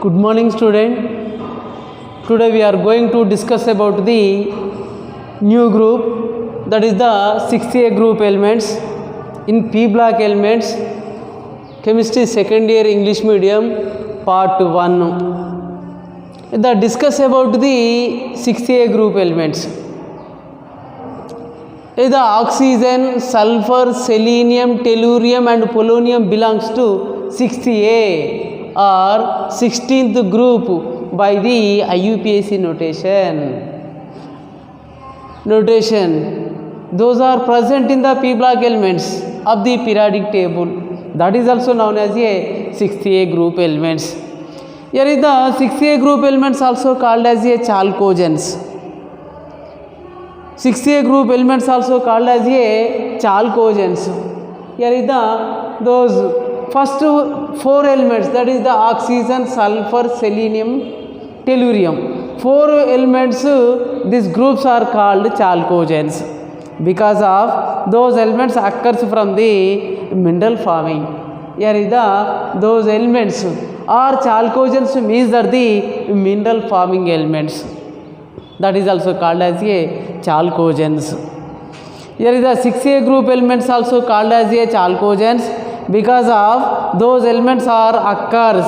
Good morning student. Today we are going to discuss about the new group, that is the 6A group elements in P block elements, chemistry second year English medium part 1. The discuss about the 6A group elements. The oxygen, sulfur, selenium, tellurium and polonium belongs to 6A or 16th group by the IUPAC notation. Those are present in the P block elements of the periodic table. That is also known as a 6A group elements. Here is the 6A group elements also called as a chalcogens. 6A group elements also called as a chalcogens. Here is the those first four elements, that is the oxygen, sulfur, selenium, tellurium. Four elements, these groups are called chalcogens because of those elements occurs from the mineral forming. Here is the those elements are chalcogens means that the mineral forming elements. That is also called as a chalcogens. Here is the 6A group elements also called as a chalcogens because of those elements are occurs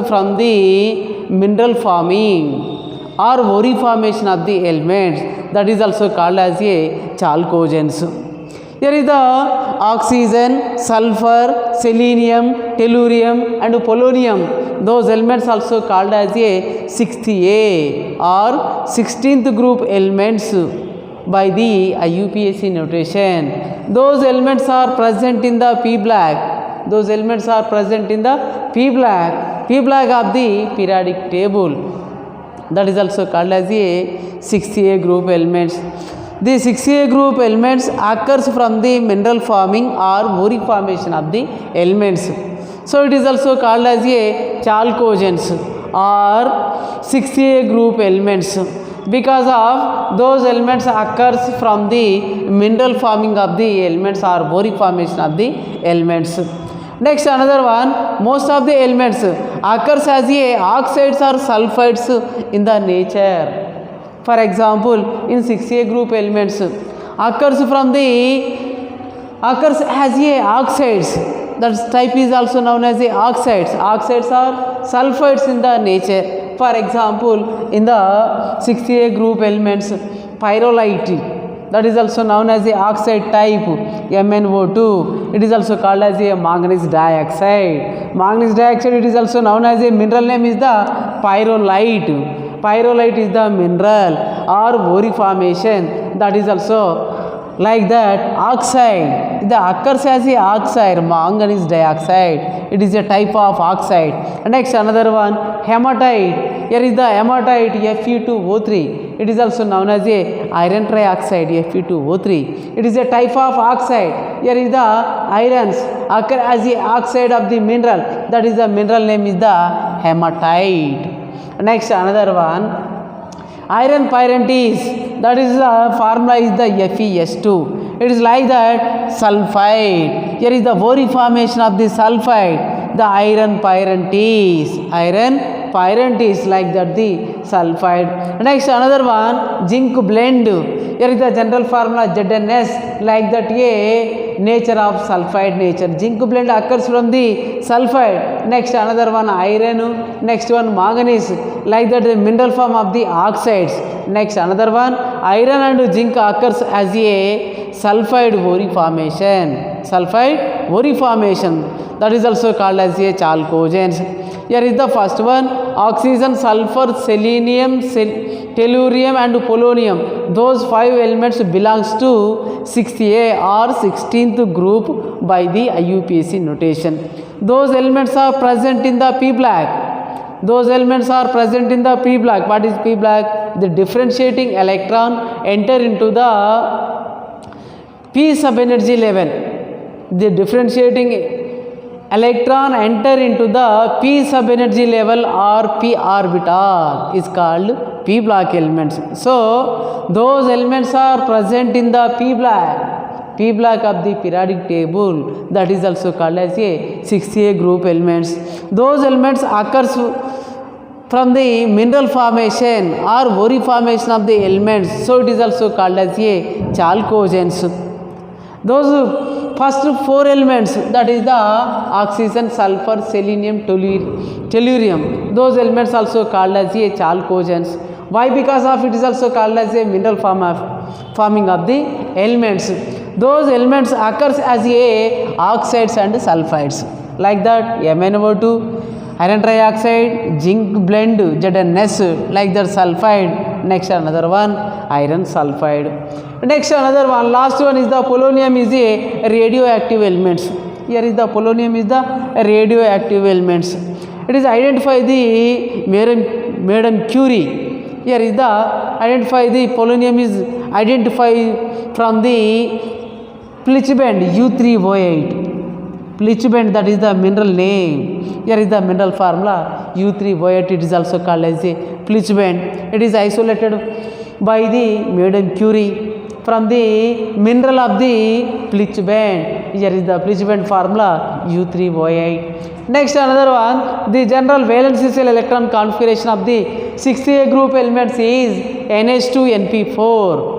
from the mineral forming or ore formation of the elements. That is also called as a chalcogens. Here is the oxygen, sulfur, selenium, tellurium and polonium. Those elements also called as a 6A or 16th group elements by the IUPAC notation. Those elements are present in the P block. Those elements are present in the P block of the periodic table. That is also called as a 6A group elements. The 6A group elements occurs from the mineral forming or ore formation of the elements. So it is also called as a chalcogens or 6A group elements because of those elements occurs from the mineral forming of the elements or ore formation of the elements. Next, another one, most of the elements occurs as a oxides or sulfides in the nature. For example, in 6A group elements occurs as a oxides. That type is also known as a oxides. Oxides are sulfides in the nature. For example, in the 6A group elements, pyrrolite, that is also known as the oxide type, MnO2. It is also called as a manganese dioxide. Manganese dioxide, it is also known as a mineral name is the pyrrolite. Pyrrolite is the mineral or ore formation. That is also like that oxide. The occurs as a oxide, manganese dioxide. It is a type of oxide. Next, another one, hematite. Here is the hematite, Fe2O3. It is also known as a iron trioxide, Fe2O3. It is a type of oxide. Here is the irons occur as a oxide of the mineral. That is the mineral name is the hematite. Next, another one, iron pyrantes. That is the formula is the FeS2. It is like that sulfide. Here is the ore formation of the sulfide, the iron pyrantes. Iron pyrantes, like that the sulfide. Next, another one, zinc blend. Here is the general formula ZnS, like that a nature of sulfide nature. Zinc blend occurs from the sulfide. Next, another one, iron. Next one, manganese, like that the mineral form of the oxides. Next, another one, iron and zinc occurs as a sulfide ore formation. Sulfide ore formation. That is also called as a chalcogens. Here is the first one, oxygen, sulfur, selenium, tellurium and polonium. Those five elements belongs to 6A or 16th group by the IUPAC notation. Those elements are present in the P block. Those elements are present in the P block. What is P block? The differentiating electron enter into the P subenergy level. The differentiating electron enter into the P subenergy level or P orbital is called P block elements. So those elements are present in the P block of the periodic table, that is also called as a 6A group elements. Those elements occurs from the mineral formation or ore formation of the elements, so it is also called as a chalcogens. Those first four elements, that is the oxygen, sulfur, selenium, tellurium, those elements also called as a chalcogens. Why? Because of it is also called as a mineral forming of the elements. Those elements occurs as a oxides and sulfides, like that MnO2, iron trioxide, zinc blend, ZnS, like that sulfide. Next another one, iron sulfide. Next another one, last one is the polonium, is a radioactive elements. Here is the polonium is the radioactive elements. It is identified the Madam Curie. Here is the identify the polonium is identified from the Pleitzband U3O8. Pleitzband, that is the mineral name. Here is the mineral formula U3O8. It is also called as a Pleitzband. It is isolated by the Madam Curie from the mineral of the Pleitzband. Here is the Pleitzband formula U3O8. Next another one, the general valence shell electron configuration of the 6A group elements is NH2NP4.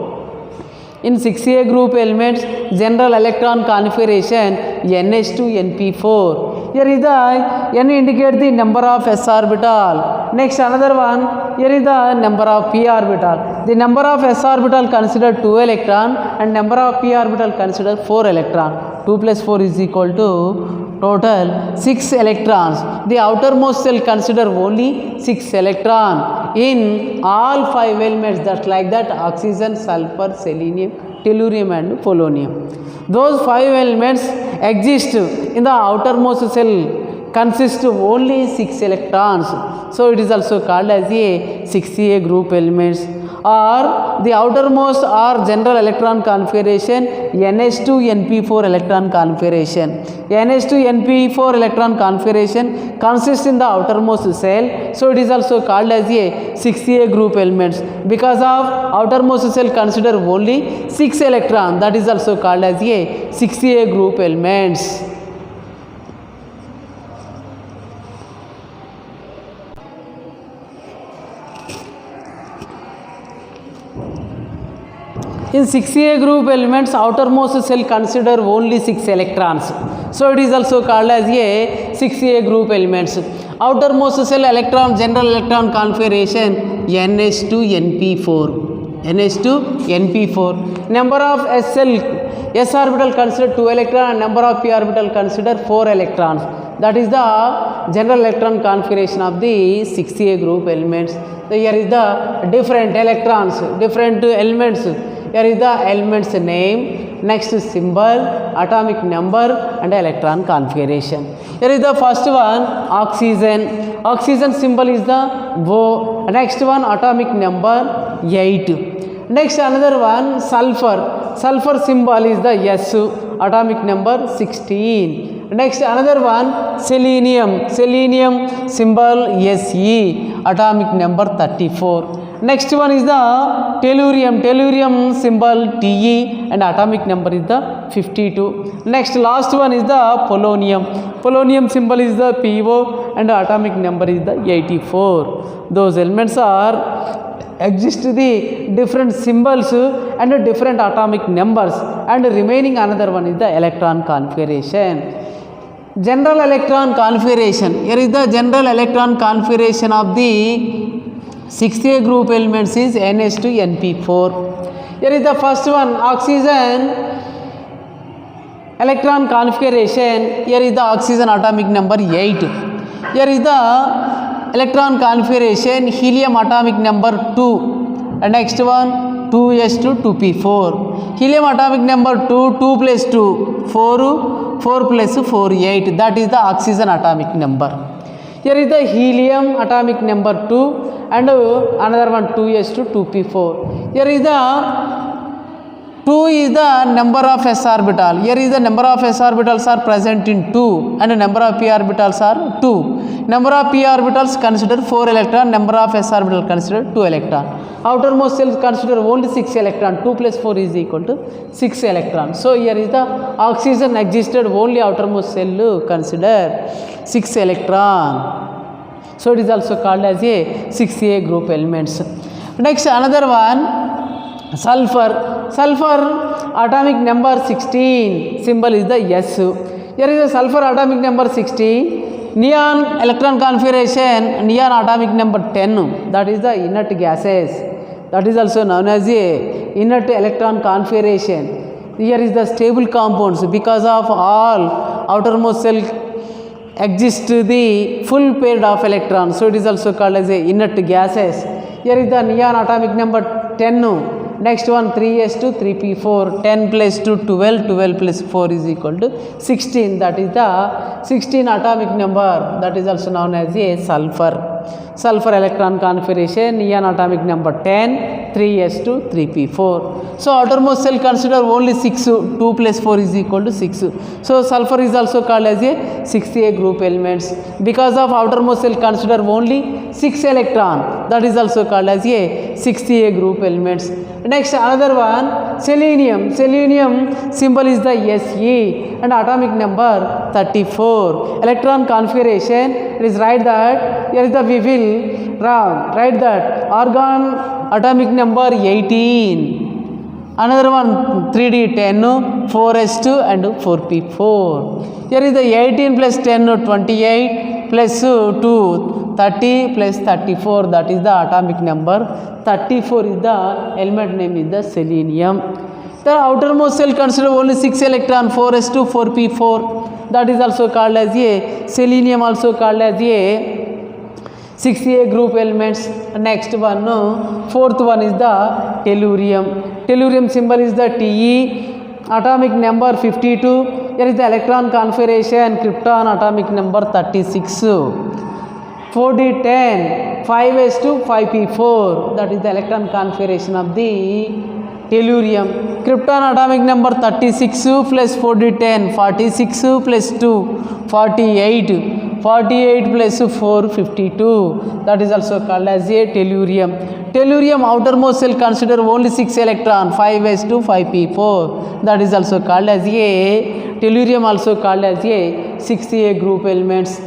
In 6A group elements, general electron configuration NH2NP4. Here is the N indicate the number of s orbital. Next another one, here is the number of p orbital. The number of s orbital considered 2 electron and number of p orbital considered 4 electron. 2 plus 4 is equal to total 6 electrons. The outermost shell consider only 6 electron in all 5 elements, that's like that oxygen, sulfur, selenium, tellurium and polonium. Those 5 elements exist in the outermost shell, consist only 6 electrons. So it is also called as a 6A group elements. Or the outermost or general electron configuration NH2NP4 electron configuration. NH2NP4 electron configuration consists in the outermost shell, so it is also called as a 6A group elements. Because of outermost shell consider only 6 electron, that is also called as a 6A group elements. In 6A group elements, outermost shell consider only 6 electrons. So it is also called as a 6A group elements. Outermost shell electron, general electron configuration NH2NP4. NH2NP4. Number of s orbital consider 2 electron and number of p orbital consider 4 electrons. That is the general electron configuration of the 6A group elements. So here is the different electrons, different elements. Here is the element's name, next symbol, atomic number and electron configuration. Here is the first one, oxygen. Oxygen symbol is the O. Next one, atomic number 8. Next another one, sulfur. Sulfur symbol is the S, atomic number 16. Next another one, selenium. Selenium symbol Se, atomic number 34. Next one is the tellurium. Tellurium symbol Te and atomic number is the 52. Next last one is the polonium. Polonium symbol is the Po and atomic number is the 84. Those elements are exist the different symbols and different atomic numbers, and remaining another one is the electron configuration. General electron configuration. Here is the general electron configuration of the 6A group elements is NH2NP4. Here is the first one, oxygen electron configuration. Here is the oxygen atomic number 8. Here is the electron configuration, helium atomic number 2. And next one, 2s2 2p4. Helium atomic number 2, 2 plus 2, 4, 4 plus 4, 8. That is the oxygen atomic number. Here is the helium atomic number 2 and another one 2s2 2p4. Here is the 2 is the number of s orbital. Here is the number of s orbitals are present in 2 and number of p orbitals are 2. Number of p orbitals consider 4 electron, number of s orbital consider 2 electron. Outermost shell consider only 6 electron. 2 plus 4 is equal to 6 electron. So here is the oxygen existed only outermost shell consider 6 electron. So it is also called as a 6a group elements. Next another one, sulfur. Sulfur atomic number 16, symbol is the S. Here is a sulfur atomic number 16. Neon electron configuration, neon atomic number 10, that is the inert gases. That is also known as a inert electron configuration. Here is the stable compounds. Because of all outermost cell exist the full pair of electrons, so it is also called as a inert gases. Here is the neon atomic number 10. Next one 3s2 3p4, 10 plus 2 12, 12 plus 4 is equal to 16. That is the 16 atomic number. That is also known as a sulfur. Sulfur electron configuration, neon atomic number 10, 3s2 3p4. So outermost cell consider only 6, 2 plus 4 is equal to 6. So sulfur is also called as a 6a group elements. Because of outermost cell consider only 6 electron, that is also called as a 6a group elements. Next another one, selenium. Selenium symbol is the Se and atomic number 34. Electron configuration, it is write that, here is the we will write that argon atomic number 18. Another one 3d10, 4s2 and 4p4. Here is the 18 plus 10, 28 plus 2, 30 plus 34, that is the atomic number. 34 is the element name is the selenium. The outermost cell consider only 6 electron, 4s2 4p4, that is also called as a selenium, also called as a 6a group elements. Next one, fourth one is the tellurium. Tellurium symbol is the Te, atomic number 52. Here is the electron configuration, krypton atomic number 36. 4d10, 5s2 5p4, that is the electron configuration of the tellurium. Krypton atomic number 36 plus 4d10, 46 plus 2, 48. 48 plus 4, 52. That is also called as a tellurium. Tellurium outermost cell consider only 6 electron, 5s2 5p4. That is also called as a tellurium, also called as a 6a group elements.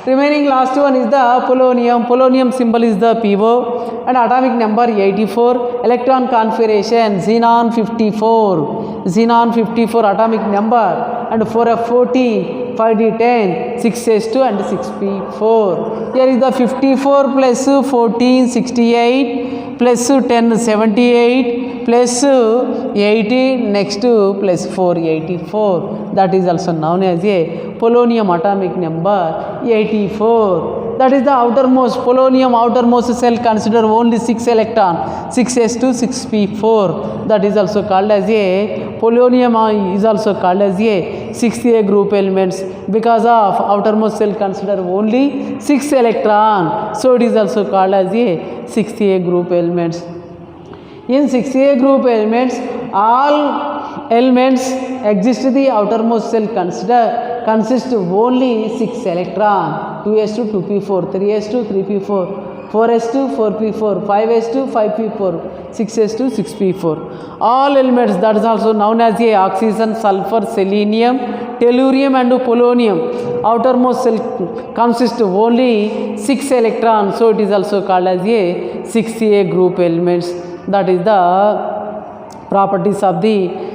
Remaining last one is the polonium. Polonium symbol is the PO and atomic number 84. Electron configuration, xenon 54. Xenon 54 atomic number and 4f14, 5d10, 6s2 and 6p4. Here is the 54 plus 14, 68 plus 10, 78 plus 80, next plus 4, 84. That is also known as a polonium atomic number 84. That is the outermost polonium outermost cell consider only 6 electron, 6s2 6p4. That is also called as a polonium, is also called as a 6a group elements. Because of outermost cell consider only 6 electron, so it is also called as a 6a group elements. In 6a group elements, all elements exist the outermost cell consist only 6 electron, 2s2 2p4, 3s2 3p4, 4s2 4p4, 5s2 5p4, 6s2 6p4. All elements, that is also known as a oxygen, sulfur, selenium, tellurium and polonium. Outermost cell consists only 6 electrons, so it is also called as a 6a group elements. That is the properties of the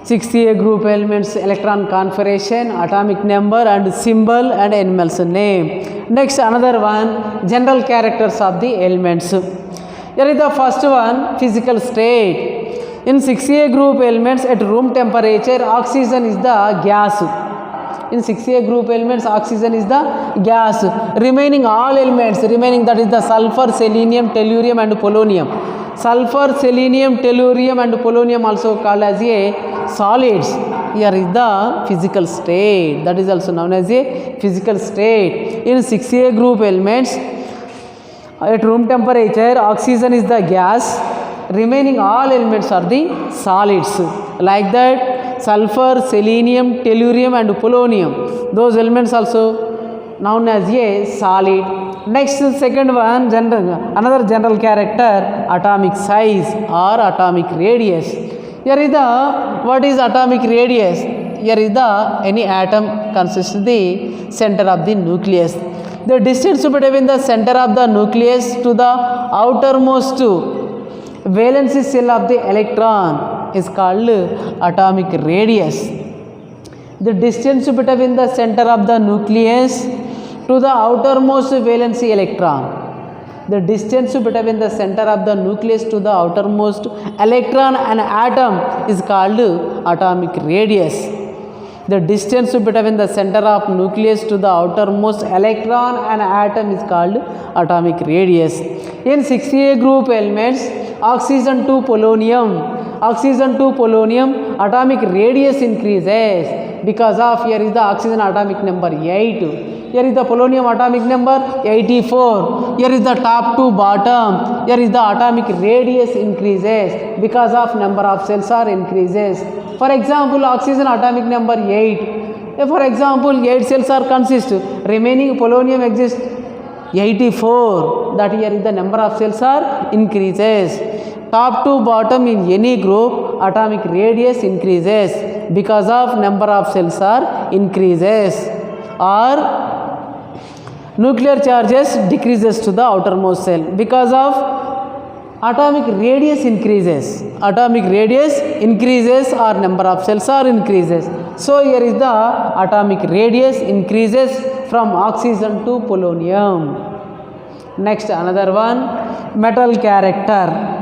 6a group elements: electron configuration, atomic number and symbol and animal's name. Next another one, general characters of the elements. Here is the first one, physical state. In 6a group elements at room temperature, oxygen is the gas. In 6a group elements, oxygen is the gas. Remaining all elements, that is the sulfur, selenium, tellurium and polonium. Sulfur, selenium, tellurium and polonium also called as a solids. Here is the physical state, that is also known as a physical state. In 6a group elements at room temperature, oxygen is the gas. Remaining all elements are the solids. Like that, sulfur, selenium, tellurium and polonium, those elements also known as a solid. Next, second one, another general character, atomic size or atomic radius. Here is the, what is atomic radius? Here is the, any atom consists the center of the nucleus. The distance between the center of the nucleus to the outermost valence shell of the electron is called atomic radius. The distance between the center of the nucleus to the outermost valence electron. The distance between the center of the nucleus to the outermost electron and atom is called atomic radius. The distance between the center of nucleus to the outermost electron and atom is called atomic radius. In 6a group elements, oxygen to polonium atomic radius increases because of, here is the oxygen atomic number 8. Here is the polonium atomic number 84. Here is the top to bottom. Here is the atomic radius increases because of number of cells are increases. For example, oxygen atomic number 8. For example, 8 cells are consist. Remaining polonium exists 84. That here is the number of cells are increases. Top to bottom in any group, atomic radius increases because of number of cells are increases, or nuclear charges decreases to the outermost cell because of atomic radius increases. Atomic radius increases or number of cells are increases. So here is the atomic radius increases from oxygen to polonium. Next, another one, metal character.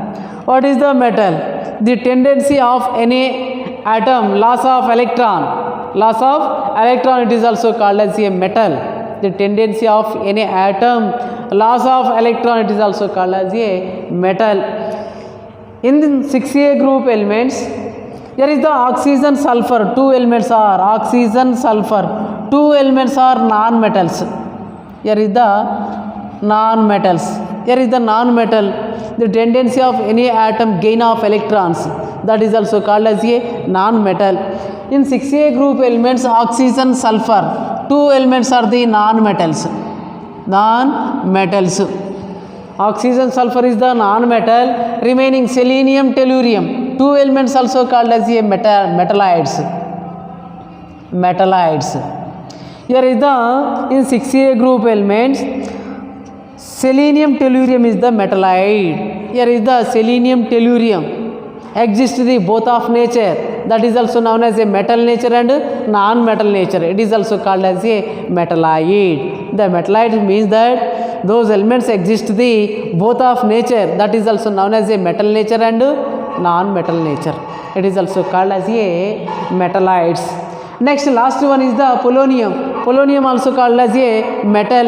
What is the metal? The tendency of any atom, loss of electron. Loss of electron, it is also called as a metal. The tendency of any atom, loss of electron, it is also called as a metal. In the 6a group elements, here is the oxygen sulfur. Two elements are oxygen sulfur. Two elements are non-metals. Here is the non-metals. Here is the non-metal. The tendency of any atom gain of electrons, that is also called as a non-metal. In 6a group elements, oxygen sulfur, two elements are the non-metals. Non-metals. Oxygen sulfur is the non-metal. Remaining selenium, tellurium, two elements also called as a metalloids. Metalloids. Here is the, in 6a group elements, selenium tellurium is the metalloid. Here is the selenium tellurium. Exists the both of nature, that is also known as a metal nature and non-metal nature. It is also called as a metalloid. The metalloid means that those elements exist the both of nature, that is also known as a metal nature and non-metal nature. It is also called as a metalloids. Next, last one is the polonium. Polonium also called as a metal.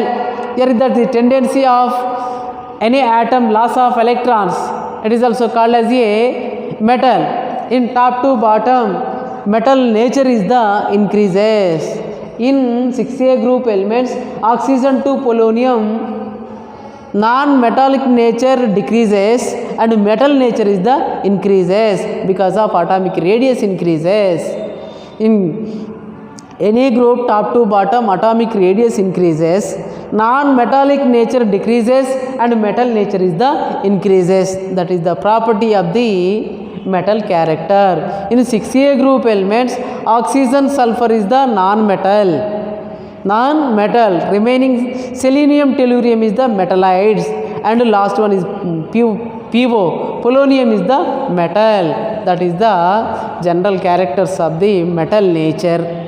Here is the tendency of any atom, loss of electrons, it is also called as a metal. In top to bottom, metal nature is the increases. In 6a group elements, oxygen to polonium, non-metallic nature decreases and metal nature is the increases because of atomic radius increases. In any group, top to bottom, atomic radius increases, non-metallic nature decreases and metal nature is the increases. That is the property of the metal character. In 6a group elements, oxygen sulfur is the non-metal. Non-metal. Remaining selenium tellurium is the metalloids and last one is PO. Polonium is the metal. That is the general characters of the metal nature.